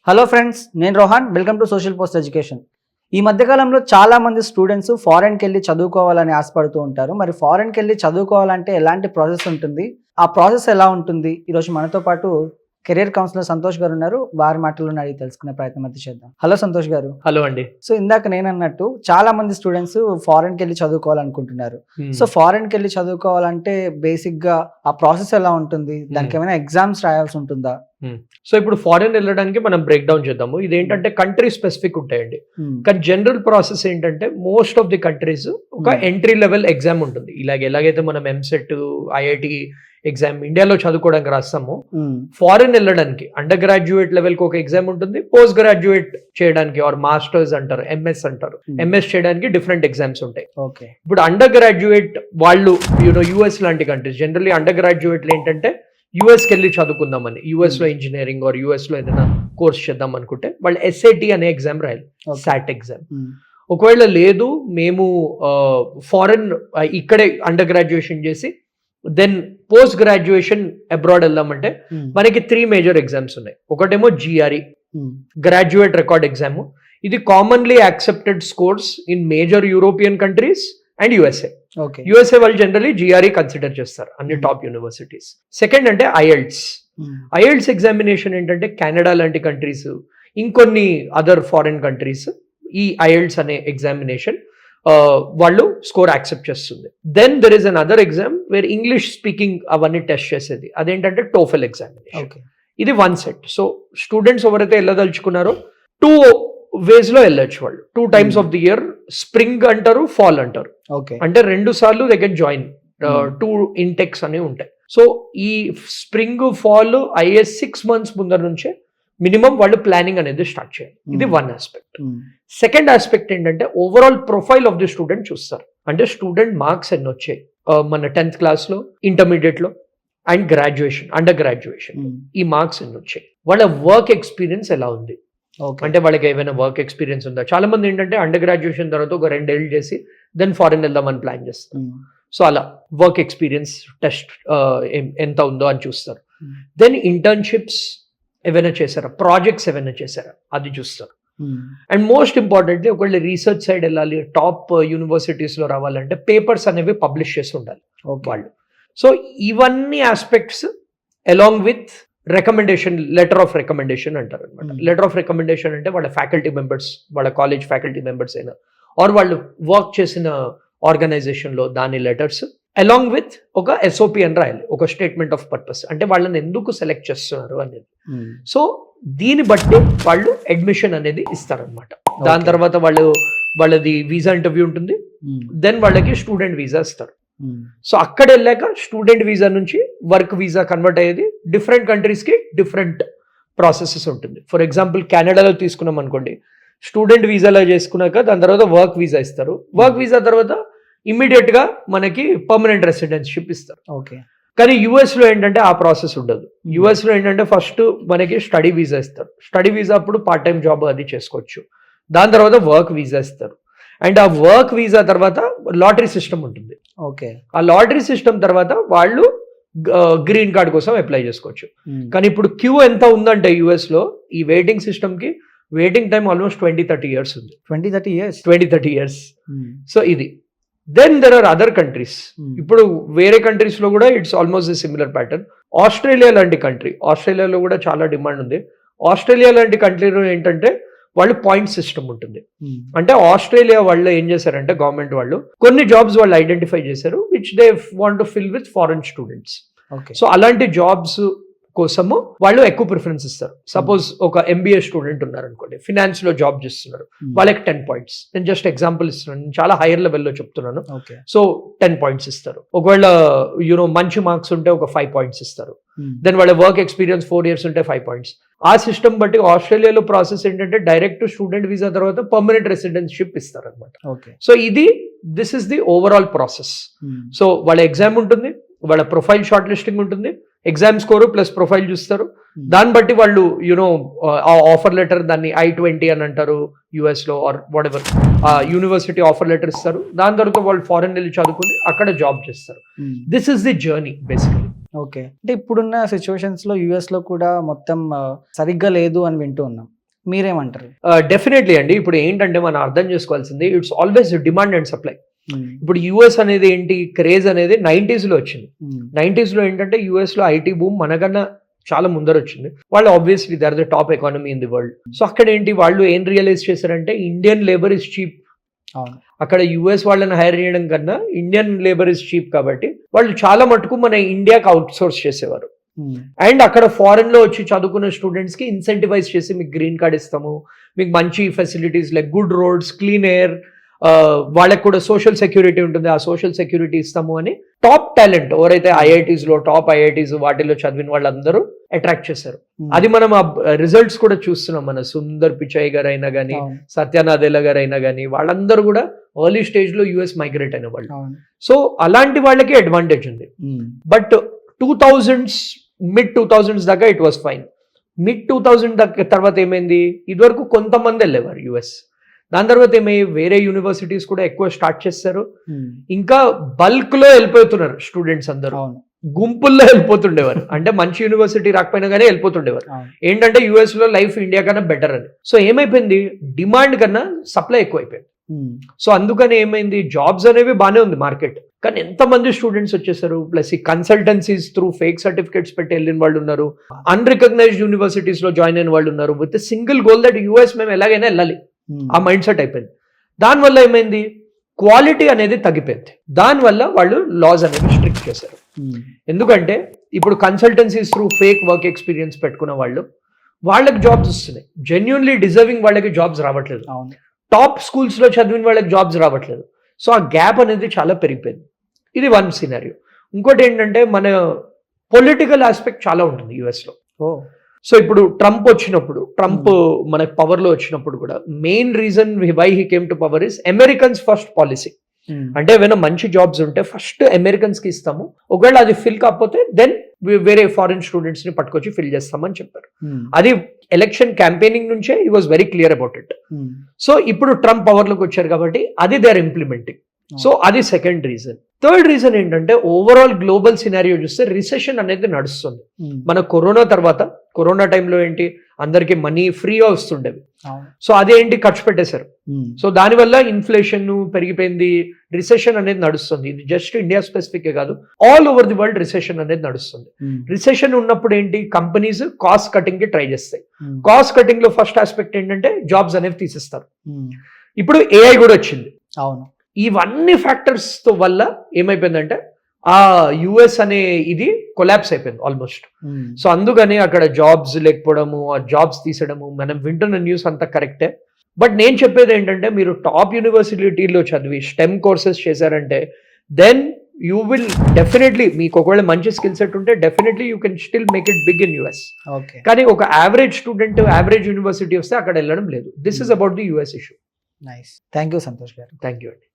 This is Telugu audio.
హలో ఫ్రెండ్స్, నేను Rohan. Welcome to social post education. ఈ మధ్యకాలంలో చాలా మంది స్టూడెంట్స్ ఫారెన్కి వెళ్ళి చదువుకోవాలని ఆశపడుతూ ఉంటారు. మరి ఫారెన్కి వెళ్ళి చదువుకోవాలంటే ఎలాంటి ప్రాసెస్ ఉంటుంది, ఆ ప్రాసెస్ ఎలా ఉంటుంది? ఈరోజు మనతో పాటు కెరీర్ కౌన్సిలర్ సంతోష్ గారు ఉన్నారు. వారి మాటలను అడిగి తెలుసుకునే ప్రయత్నం అయితే చేద్దాం. హలో సంతోష్ గారు. హలో అండి. సో ఇందాక నేను అన్నట్టు చాలా మంది స్టూడెంట్స్ ఫారెన్కి వెళ్ళి చదువుకోవాలనుకుంటున్నారు. సో ఫారెన్కి వెళ్ళి చదువుకోవాలంటే బేసిక్ గా ఆ ప్రాసెస్ ఎలా ఉంటుంది? దానికి ఏమైనా ఎగ్జామ్స్ రాయాల్సి ఉంటుందా? సో ఇప్పుడు ఫారెన్ వెళ్ళడానికి మనం బ్రేక్ డౌన్ చేద్దాము. ఇదేంటంటే కంట్రీ స్పెసిఫిక్ ఉంటాయండి. కానీ జనరల్ ప్రాసెస్ ఏంటంటే మోస్ట్ ఆఫ్ ది కంట్రీస్ ఒక ఎంట్రీ లెవెల్ ఎగ్జామ్ ఉంటుంది. ఎలాగైతే మనం ఎంసెట్, ఐఐటి ఎగ్జామ్ ఇండియాలో చదువుకోవడానికి రాస్తాము, ఫారెన్ వెళ్ళడానికి అండర్ గ్రాడ్యుయేట్ లెవెల్ కి ఒక ఎగ్జామ్ ఉంటుంది. పోస్ట్ గ్రాడ్యుయేట్ చేయడానికి ఆర్ మాస్టర్స్ అంటారు, ఎంఎస్ అంటారు, ఎంఎస్ చేయడానికి డిఫరెంట్ ఎగ్జామ్స్ ఉంటాయి. ఇప్పుడు అండర్ గ్రాడ్యుయేట్ వాళ్ళు యుఎస్ లాంటి కంట్రీస్ జనరల్లీ అండర్ గ్రాడ్యుయేట్లు ఏంటంటే యుఎస్కి వెళ్ళి చదువుకుందామని, యుఎస్ లో ఇంజనీరింగ్ ఆర్ యుఎస్ లో ఏదైనా కోర్స్ చేద్దాం అనుకుంటే వాళ్ళు ఎస్ఏటి అనే ఎగ్జామ్ రాయాలి, సాట్ ఎగ్జామ్. ఒకవేళ లేదు మేము ఫారెన్ ఇక్కడే అండర్ గ్రాడ్యుయేషన్ చేసి దెన్ పోస్ట్ గ్రాడ్యుయేషన్ అబ్రాడ్ వెళ్దామంటే మనకి 3 మేజర్ ఎగ్జామ్స్ ఉన్నాయి. ఒకటేమో జిఆర్ఈ, గ్రాడ్యుయేట్ రికార్డ్ ఎగ్జామ్. ఇది commonly accepted scores in major European countries and USA. USA వాళ్ళు జనరలీ జిఆర్ఈ కన్సిడర్ చేస్తారు అన్ని టాప్ యూనివర్సిటీస్. సెకండ్ అంటే ఐఎల్ట్స్. ఐఎల్ట్స్ ఎగ్జామినేషన్ ఏంటంటే కెనడా లాంటి కంట్రీస్, ఇంకొన్ని అదర్ ఫారిన్ కంట్రీస్ ఈ ఐఎల్ట్స్ అనే ఎగ్జామినేషన్ వాళ్ళు స్కోర్ యాక్సెప్ట్ చేస్తుంది. Then there is an other exam where English speaking అవన్నీ టెస్ట్ చేసేది, అదేంటంటే టోఫెల్ ఎగ్జామినేషన్. ఇది 1 సెట్. సో స్టూడెంట్స్ ఎవరైతే వెళ్ళదలుచుకున్నారో 2 వేస్ లో వెళ్ళొచ్చు వాళ్ళు. 2 times of the year, spring అంటారు, ఫాల్ అంటారు. అంటే 2 సార్లు దే కెన్ జాయిన్. 2 ఇంటెక్స్ అనేవి ఉంటాయి. సో ఈ స్ప్రింగ్, ఫాల్ అయ్యే 6 months ముందర నుంచే మినిమం వాళ్ళు ప్లానింగ్ అనేది స్టార్ట్ చేయాలి. ఇది 1 ఆస్పెక్ట్. సెకండ్ ఆస్పెక్ట్ ఏంటంటే overall profile of the student చూస్తారు. అంటే స్టూడెంట్ మార్క్స్ ఎన్ని వచ్చాయి మన 10th class లో, ఇంటర్మీడియట్ లో అండ్ గ్రాడ్యుయేషన్, అండర్ గ్రాడ్యుయేషన్ ఈ మార్క్స్ ఎన్ని వచ్చాయి, వాళ్ళ వర్క్ ఎక్స్పీరియన్స్ ఎలా ఉంది, అంటే వాళ్ళకి ఏమైనా వర్క్ ఎక్స్పీరియన్స్ ఉందా. చాలా మంది ఏంటంటే అండర్ గ్రాడ్యుయేషన్ తర్వాత ఒక 2 ఏళ్ళు చేసి దెన్ ఫారెన్ వెళ్దామని ప్లాన్ చేస్తారు. సో అలా వర్క్ ఎక్స్పీరియన్స్ టెస్ట్ ఎంత ఉందో అని చూస్తారు. దెన్ ఇంటర్న్షిప్స్ ఏమైనా చేశారా, ప్రాజెక్ట్స్ ఏమైనా చేశారా అది చూస్తారు. అండ్ మోస్ట్ ఇంపార్టెంట్లీ ఒకవేళ రీసెర్చ్ సైడ్ వెళ్ళాలి, టాప్ యూనివర్సిటీస్ లో రావాలంటే పేపర్స్ అనేవి పబ్లిష్ చేసి ఉండాలి వాళ్ళు. సో ఇవన్నీ aspects along with recommendation, letter of recommendation అంటారు అనమాట. లెటర్ ఆఫ్ రికమెండేషన్ అంటే వాళ్ళ ఫ్యాకల్టీ మెంబర్స్, వాళ్ళ కాలేజ్ ఫ్యాకల్టీ మెంబర్స్ అయినా ఆర్ వాళ్ళు వర్క్ చేసిన ఆర్గనైజేషన్ లో దాని లెటర్స్ అలాంగ్ విత్ ఒక ఎస్ఓపి అని రాయాలి, ఒక స్టేట్మెంట్ ఆఫ్ పర్పస్, అంటే వాళ్ళని ఎందుకు సెలెక్ట్ చేస్తున్నారు అనేది. సో దీన్ని బట్టి వాళ్ళు అడ్మిషన్ అనేది ఇస్తారనమాట. దాని తర్వాత వాళ్ళది వీసా ఇంటర్వ్యూ ఉంటుంది, దెన్ వాళ్ళకి స్టూడెంట్ వీసా ఇస్తారు. సో అక్కడ వెళ్ళాక స్టూడెంట్ వీసా నుంచి వర్క్ వీసా కన్వర్ట్ అయ్యేది. డిఫరెంట్ కంట్రీస్ కి డిఫరెంట్ ప్రాసెసెస్ ఉంటుంది. ఫర్ ఎగ్జాంపుల్ కెనడాలో తీసుకున్నాం అనుకోండి, స్టూడెంట్ వీసాలో చేసుకున్నాక దాని తర్వాత వర్క్ వీసా ఇస్తారు. వర్క్ వీసా తర్వాత ఇమ్మీడియట్ గా మనకి పర్మనెంట్ రెసిడెన్షిప్ ఇస్తారు. కానీ యుఎస్ లో ఏంటంటే ఆ ప్రాసెస్ ఉండదు. యుఎస్ లో ఏంటంటే ఫస్ట్ మనకి స్టడీ వీసా ఇస్తారు. స్టడీ వీసా అప్పుడు పార్ట్ టైం జాబ్ అది చేసుకోవచ్చు. దాని తర్వాత వర్క్ వీసా ఇస్తారు. అండ్ ఆ వర్క్ వీసా తర్వాత లాటరీ సిస్టమ్ ఉంటుంది. ఆ లాటరీ సిస్టమ్ తర్వాత వాళ్ళు గ్రీన్ కార్డ్ కోసం అప్లై చేసుకోవచ్చు. కానీ ఇప్పుడు క్యూ ఎంత ఉందంటే యుఎస్ లో ఈ వెయిటింగ్ సిస్టమ్ కి వెయిటింగ్ టైం ఆల్మోస్ట్ 20-30 years ఉంది. 20-30 years. సో ఇది. Then there are other countries. ఇప్పుడు వేరే కంట్రీస్ లో కూడా it's almost similar pattern. Australia లాంటి కంట్రీ, ఆస్ట్రేలియాలో కూడా చాలా డిమాండ్ ఉంది. ఆస్ట్రేలియా లాంటి కంట్రీలో ఏంటంటే వాళ్ళు పాయింట్ సిస్టమ్ ఉంటుంది. అంటే ఆస్ట్రేలియా వాళ్ళు ఏం చేశారంటే గవర్నమెంట్ వాళ్ళు కొన్ని జాబ్స్ వాళ్ళు ఐడెంటిఫై చేశారు which they want to fill with foreign students. So అలాంటి జాబ్స్ కోసము వాళ్ళు ఎక్కువ ప్రిఫరెన్స్ ఇస్తారు. సపోజ్ ఒక ఎంబీఏ స్టూడెంట్ ఉన్నారు అనుకోండి, ఫినాన్స్ లో జాబ్ చేస్తున్నారు, వాళ్ళకి 10 points. నేను జస్ట్ ఎగ్జాంపుల్ ఇస్తున్నాను, నేను చాలా హైయర్ లెవెల్లో చెప్తున్నాను. సో 10 points ఇస్తారు. ఒకవేళ మంచి మార్క్స్ ఉంటే ఒక 5 points ఇస్తారు. దెన్ వాళ్ళ వర్క్ ఎక్స్పీరియన్స్ 4 years ఉంటే 5 points. ఆ సిస్టమ్ బట్టి ఆస్ట్రేలియాలో ప్రాసెస్ ఏంటంటే డైరెక్ట్ స్టూడెంట్ వీసా తర్వాత పర్మనెంట్ రెసిడెన్షిప్ ఇస్తారు అనమాట. So this is the overall process. So వాళ్ళ ఎగ్జామ్ ఉంటుంది, వాళ్ళ ప్రొఫైల్ షార్ట్ లిస్టింగ్ ఉంటుంది, ఎగ్జామ్ స్కోర్ ప్లస్ ప్రొఫైల్ చూస్తారు. దాన్ని బట్టి వాళ్ళు ఆ ఆఫర్ లెటర్, దాన్ని I-20 అని అంటారు యుఎస్ లో ఆర్ వాట్ ఎవర్, ఆ యూనివర్సిటీ ఆఫర్ లెటర్ ఇస్తారు. దాని తర్వాత వాళ్ళు ఫారెన్ వెళ్ళి చదువుకుని అక్కడ జాబ్ చేస్తారు. This is the journey basically. Okay, అంటే ఇప్పుడున్న సిచ్యువేషన్స్ లో యుఎస్ లో కూడా మొత్తం సరిగ్గా లేదు అని వింటూ ఉన్నాం. మీరేమంటారు? డెఫినెట్లీ అండి. ఇప్పుడు ఏంటంటే మనం అర్థం చేసుకోవాల్సింది it's always demand and supply. ఇప్పుడు యుఎస్ అనేది ఏంటి, క్రేజ్ అనేది 90s లో వచ్చింది. 90s లో ఏంటంటే యుఎస్ లో ఐటీ బూమ్ మనకన్నా చాలా ముందర వచ్చింది. వాళ్ళు obviously they are the top economy in the world. So అక్కడ ఏంటి వాళ్ళు ఏం రియలైజ్ చేశారంటే ఇండియన్ లేబర్ ఇస్ చీప్. అక్కడ యుఎస్ వాళ్ళని హైర్ చేయడం కన్నా ఇండియన్ లేబర్ ఇస్ చీప్ కాబట్టి వాళ్ళు చాలా మటుకు మన ఇండియాకి అవుట్ సోర్స్ చేసేవారు. అండ్ అక్కడ ఫారెన్ లో వచ్చి చదువుకున్న స్టూడెంట్స్ కి ఇన్సెంటివైజ్ చేసి మీకు గ్రీన్ కార్డ్ ఇస్తాము, మీకు మంచి facilities like good roads, clean air, వాళ్ళకి కూడా సోషల్ సెక్యూరిటీ ఉంటుంది, ఆ సోషల్ సెక్యూరిటీ ఇస్తాము అని టాప్ టాలెంట్ ఎవరైతే ఐఐటీస్ లో టాప్ ఐఐటీస్ వాటిలో చదివిన వాళ్ళందరూ అట్రాక్ట్ చేశారు. అది మనం ఆ రిజల్ట్స్ కూడా చూస్తున్నాం. మన సుందర్ పిచాయ్ గారు అయినా కానీ, సత్యనాథేలా గారు అయినా కానీ వాళ్ళందరూ కూడా ఎర్లీ స్టేజ్ లో యుఎస్ మైగ్రేట్ అయిన వాళ్ళు. సో అలాంటి వాళ్ళకి అడ్వాంటేజ్ ఉంది. బట్ 2000s మిడ్ 2000s దాకా ఇట్ వాస్ ఫైన్. మిడ్ 2000 దాకా తర్వాత ఏమైంది, ఇదివరకు కొంతమంది వెళ్ళేవారు యుఎస్. దాని తర్వాత వేరే యూనివర్సిటీస్ కూడా ఎక్కువ స్టార్ట్ చేస్తారు. ఇంకా బల్క్ లో వెళ్ళిపోతున్నారు స్టూడెంట్స్ అందరూ, గుంపుల్లో వెళ్ళిపోతుండేవారు. అంటే మంచి యూనివర్సిటీ రాకపోయినా కానీ వెళ్ళిపోతుండేవారు. ఏంటంటే యుఎస్ లో లైఫ్ ఇండియా కన్నా బెటర్ అని. సో ఏమైపోయింది, డిమాండ్ కన్నా సప్లై ఎక్కువ అయిపోయింది. సో అందుకని ఏమైంది, జాబ్స్ అనేవి బాగానే ఉంది మార్కెట్, కానీ ఎంతమంది స్టూడెంట్స్ వచ్చేసారు. ప్లస్ ఈ కన్సల్టెన్సీస్ త్రూ ఫేక్ సర్టిఫికేట్స్ పెట్టి వెళ్ళిన వాళ్ళు ఉన్నారు, అన్రికగ్నైజ్డ్ యూనివర్సిటీస్ లో జాయిన్ అయిన వాళ్ళు ఉన్నారు, with single goal that US మేము ఎలాగైనా వెళ్ళాలి. ఆ మైండ్ సెట్ అయిపోయింది. దానివల్ల ఏమైంది, క్వాలిటీ అనేది తగ్గిపోయింది. దానివల్ల వాళ్ళు లాస్ అనేది స్ట్రిక్ట్ చేశారు. ఎందుకంటే ఇప్పుడు consultancies through fake work experience పెట్టుకున్న వాళ్ళకి జాబ్స్ వస్తున్నాయి, జెన్యున్లీ డిజర్వింగ్ వాళ్ళకి జాబ్స్ రావట్లేదు. టాప్ స్కూల్స్ లో చదివిన వాళ్ళకి జాబ్స్ రావట్లేదు. సో ఆ గ్యాప్ అనేది చాలా పెరిగిపోయింది. ఇది వన్ సినారియో. ఇంకోటి ఏంటంటే మన పొలిటికల్ ఆస్పెక్ట్ చాలా ఉంటుంది యుఎస్ లో. సో ఇప్పుడు ట్రంప్ మనకు పవర్ లో వచ్చినప్పుడు కూడా main reason why he came to power is Americans first policy. అంటే ఏమైనా మంచి జాబ్స్ ఉంటే ఫస్ట్ అమెరికన్స్ కి ఇస్తాము, ఒకవేళ అది ఫిల్ కాకపోతే దెన్ వేరే ఫారిన్ స్టూడెంట్స్ ని పట్టుకొచ్చి ఫిల్ చేస్తామని చెప్పారు. అది ఎలక్షన్ క్యాంపెయినింగ్ నుంచే he was very clear about it. So ఇప్పుడు ట్రంప్ పవర్ లోకి వచ్చారు కాబట్టి అది దే ఆర్ ఇంప్లిమెంటింగ్. సో అది సెకండ్ రీజన్. థర్డ్ రీజన్ ఏంటంటే ఓవరాల్ గ్లోబల్ సినారియో చూస్తే రిసెషన్ అనేది నడుస్తుంది. మన కరోనా టైంలో ఏంటి, అందరికి మనీ ఫ్రీగా వస్తుండేవి. సో అదేంటి ఖర్చు పెట్టేశారు. సో దానివల్ల ఇన్ఫ్లేషన్ పెరిగిపోయింది, రిసెషన్ అనేది నడుస్తుంది. ఇది జస్ట్ ఇండియా స్పెసిఫిక్ కాదు, all over the world recession అనేది నడుస్తుంది. రిసెషన్ ఉన్నప్పుడు ఏంటి, కంపెనీస్ కాస్ట్ కటింగ్ కి ట్రై చేస్తాయి. కాస్ట్ కటింగ్ లో ఫస్ట్ ఆస్పెక్ట్ ఏంటంటే జాబ్స్ అనేవి తీసేస్తారు. ఇప్పుడు ఏఐ కూడా వచ్చింది. అవును, ఇవన్నీ ఫ్యాక్టర్స్ తో వల్ల ఏమైపోయిందంటే ఆ యుఎస్ అనే ఇది కొలాప్స్ అయిపోయింది ఆల్మోస్ట్. సో అందుకని అక్కడ జాబ్స్ లేకపోవడము, ఆ జాబ్స్ తీసడము, మనం వింటున్న న్యూస్ అంతా కరెక్టే. బట్ నేను చెప్పేది ఏంటంటే మీరు టాప్ యూనివర్సిటీలో చదివి స్టెమ్ కోర్సెస్ చేశారంటే దెన్ యూ విల్ డెఫినెట్లీ, మీకు ఒకవేళ మంచి స్కిల్ సెట్ ఉంటే definitely you can still make it big in US. కానీ ఒక యావరేజ్ స్టూడెంట్ యావరేజ్ యూనివర్సిటీ వస్తే అక్కడ వెళ్ళడం లేదు. This is about the US issue. Nice, thank you Santosh garu. Thank you అండి.